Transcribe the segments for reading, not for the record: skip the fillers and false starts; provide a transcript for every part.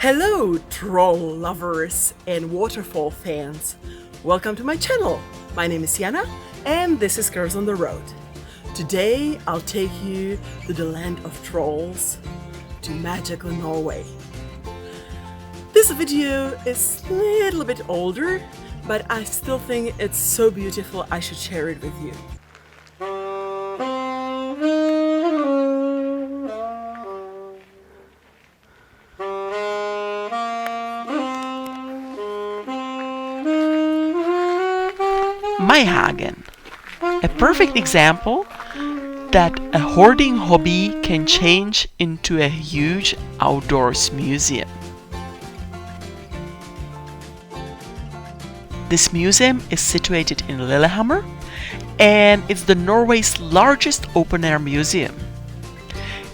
Hello, troll lovers and waterfall fans. Welcome to my channel. My name is Jana and this is Girls on the Road. Today I'll take you to the land of trolls, to magical Norway. This video is a little bit older, but I still think it's so beautiful I should share it with you. Myhagen, a perfect example that a hoarding hobby can change into a huge outdoors museum. This museum is situated in Lillehammer and it's the Norway's largest open-air museum.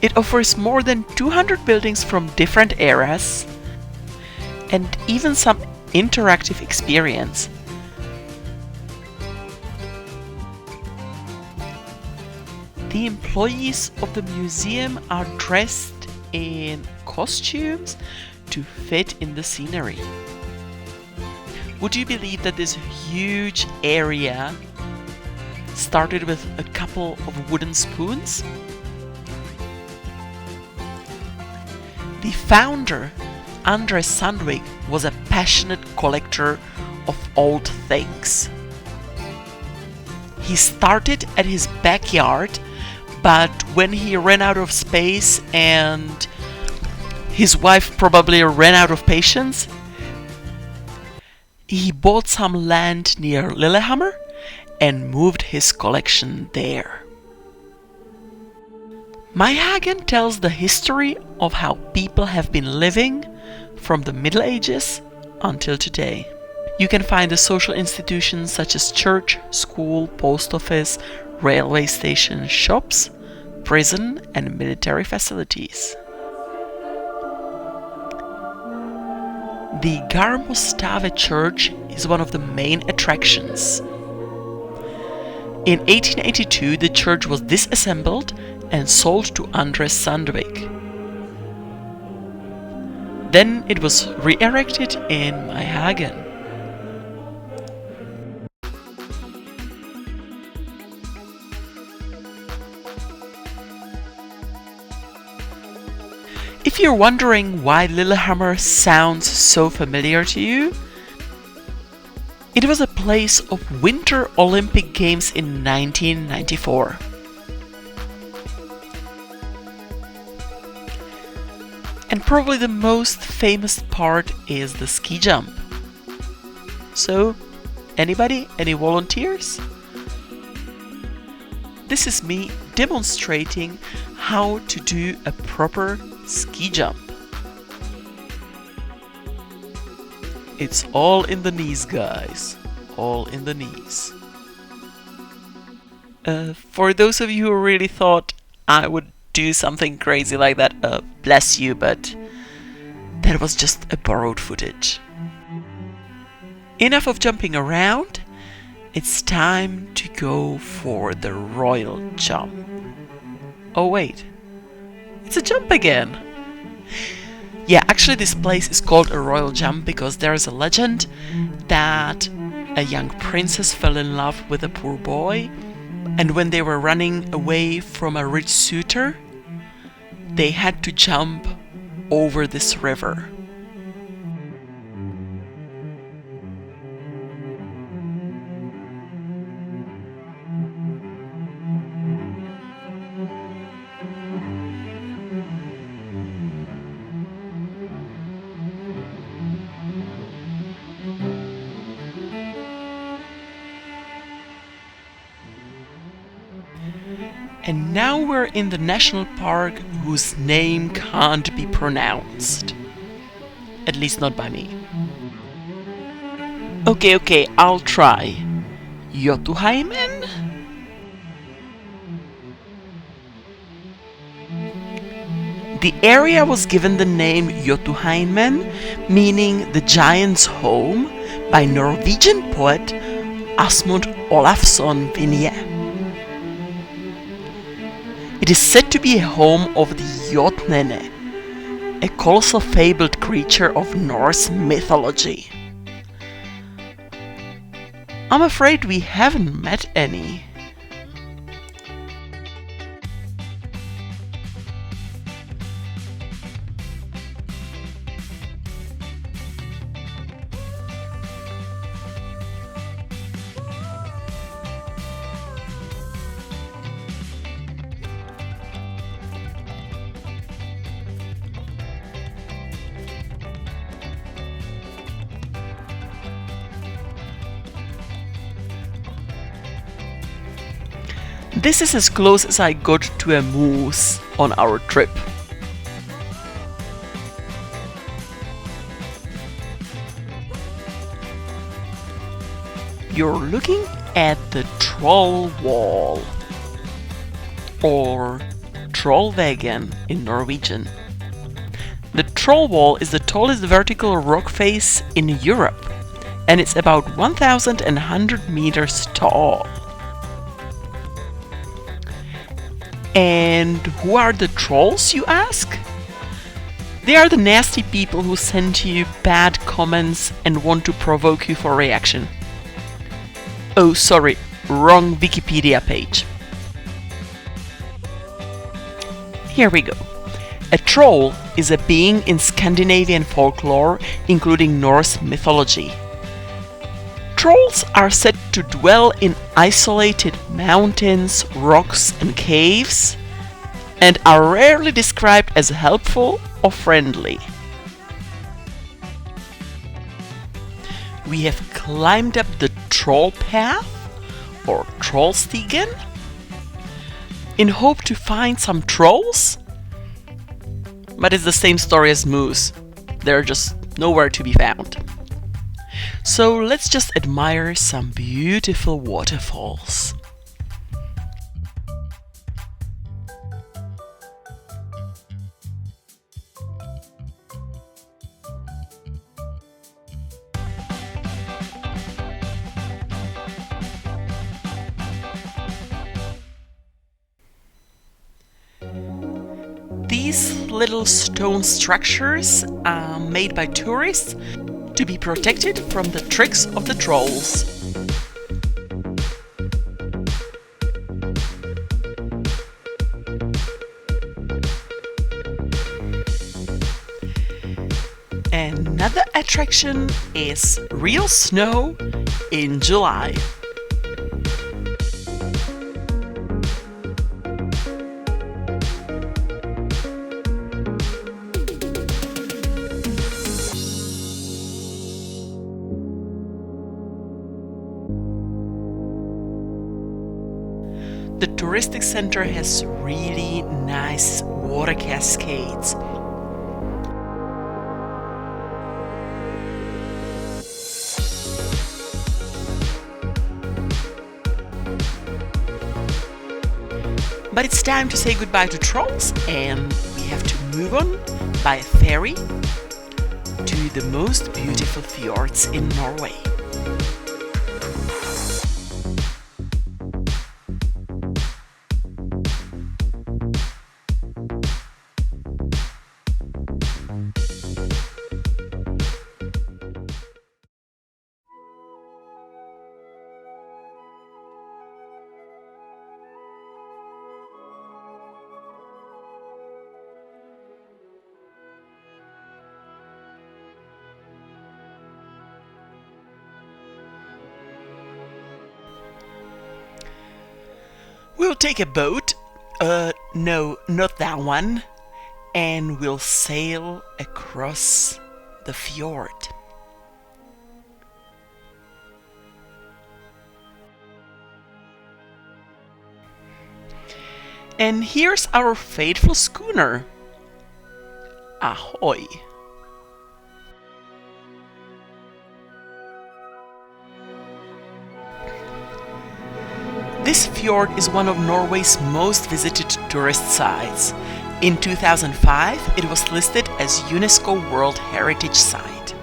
It offers more than 200 buildings from different eras and even some interactive experience. The employees of the museum are dressed in costumes to fit in the scenery. Would you believe that this huge area started with a couple of wooden spoons? The founder, Andres Sandvik, was a passionate collector of old things. He started at his backyard, but when he ran out of space and his wife probably ran out of patience, he bought some land near Lillehammer and moved his collection there. Myhagen tells the history of how people have been living from the Middle Ages until today. You can find the social institutions such as church, school, post office, railway station, shops, prison and military facilities. The Gerangerfjord church is one of the main attractions. In 1882 the church was disassembled and sold to Andres Sandvik. Then it was re-erected in Myhagen. If you're wondering why Lillehammer sounds so familiar to you, it was a place of Winter Olympic Games in 1994. And probably the most famous part is the ski jump. So, anybody? Any volunteers? This is me demonstrating how to do a proper ski jump. It's all in the knees, guys. All in the knees. For those of you who really thought I would do something crazy like that, bless you, but that was just a borrowed footage. Enough of jumping around. It's time to go for the royal jump. Oh wait, it's a jump again. Yeah, actually this place is called a royal jump because there is a legend that a young princess fell in love with a poor boy, and when they were running away from a rich suitor, they had to jump over this river. And now we're in the national park whose name can't be pronounced. At least not by me. Okay, I'll try. Jotunheimen? The area was given the name Jotunheimen, meaning the giant's home, by Norwegian poet Asmund Olafsson Vinje. It is said to be a home of the Jotnene, a colossal fabled creature of Norse mythology. I'm afraid we haven't met any. This is as close as I got to a moose on our trip. You're looking at the Troll Wall, or Trollvägen in Norwegian. The Troll Wall is the tallest vertical rock face in Europe, and it's about 1,100 meters tall. And who are the trolls, you ask? They are the nasty people who send you bad comments and want to provoke you for reaction. Oh, sorry, wrong Wikipedia page. Here we go. A troll is a being in Scandinavian folklore, including Norse mythology. Trolls are said to dwell in isolated mountains, rocks, and caves, and are rarely described as helpful or friendly. We have climbed up the troll path, or Trollstigen, in hope to find some trolls. But it's the same story as moose. They're just nowhere to be found. So let's just admire some beautiful waterfalls. These little stone structures are made by tourists to be protected from the tricks of the trolls. Another attraction is real snow in July. The touristic center has really nice water cascades. But it's time to say goodbye to trolls, and we have to move on by ferry to the most beautiful fjords in Norway. We'll take a boat, no, not that one, and we'll sail across the fjord. And here's our faithful schooner. Ahoy! This fjord is one of Norway's most visited tourist sites. In 2005, it was listed as UNESCO World Heritage Site.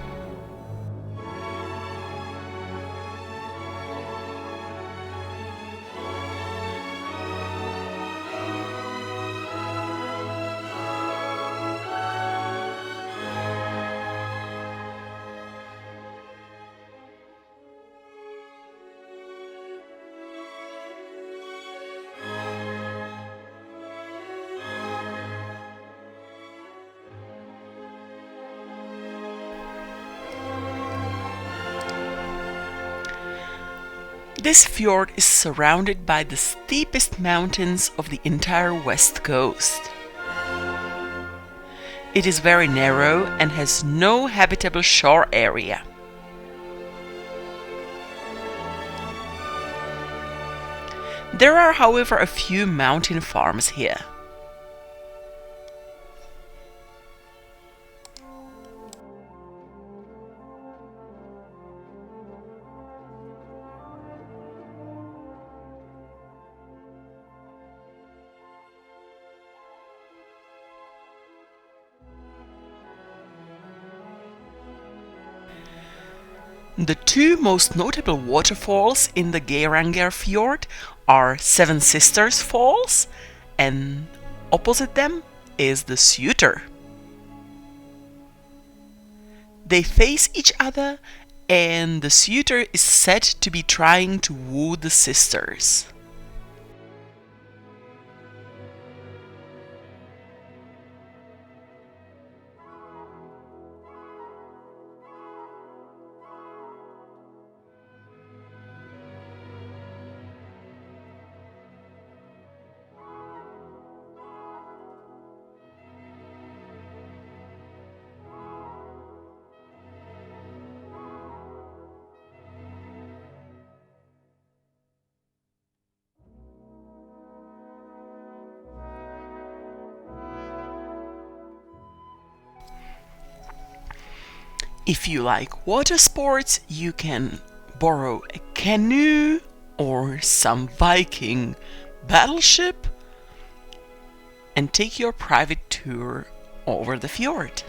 This fjord is surrounded by the steepest mountains of the entire west coast. It is very narrow and has no habitable shore area. There are, however, a few mountain farms here. The two most notable waterfalls in the Gerangerfjord are Seven Sisters Falls, and opposite them is the Suter. They face each other, and the suitor is said to be trying to woo the sisters. If you like water sports, you can borrow a canoe or some Viking battleship and take your private tour over the fjord.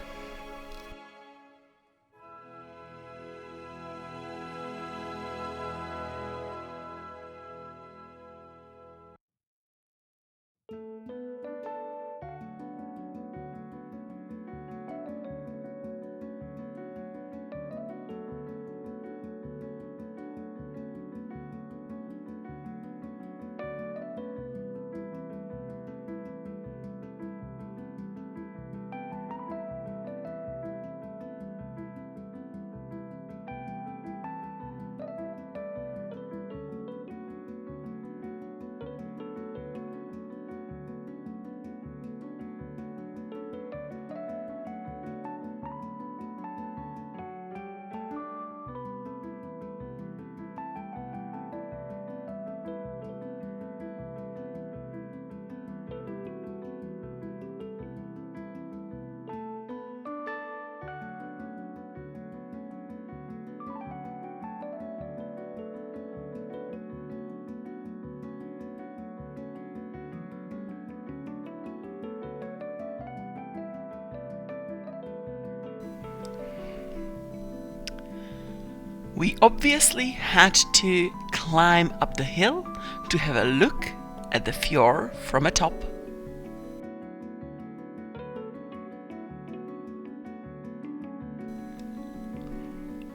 We obviously had to climb up the hill to have a look at the fjord from atop.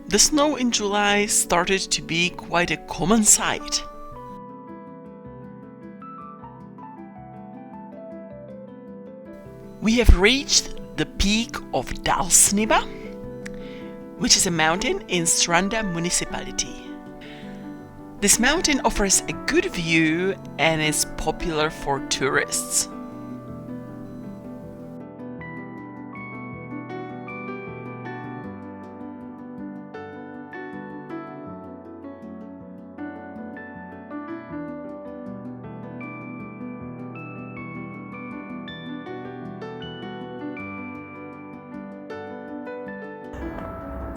The snow in July started to be quite a common sight. We have reached the peak of Dalsniba, which is a mountain in Stranda municipality. This mountain offers a good view and is popular for tourists.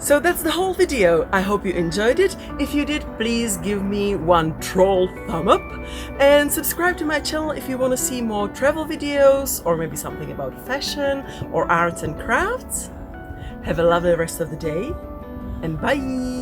So that's the whole video. I hope you enjoyed it. If you did, please give me one troll thumb up and subscribe to my channel if you want to see more travel videos or maybe something about fashion or arts and crafts. Have a lovely rest of the day and bye!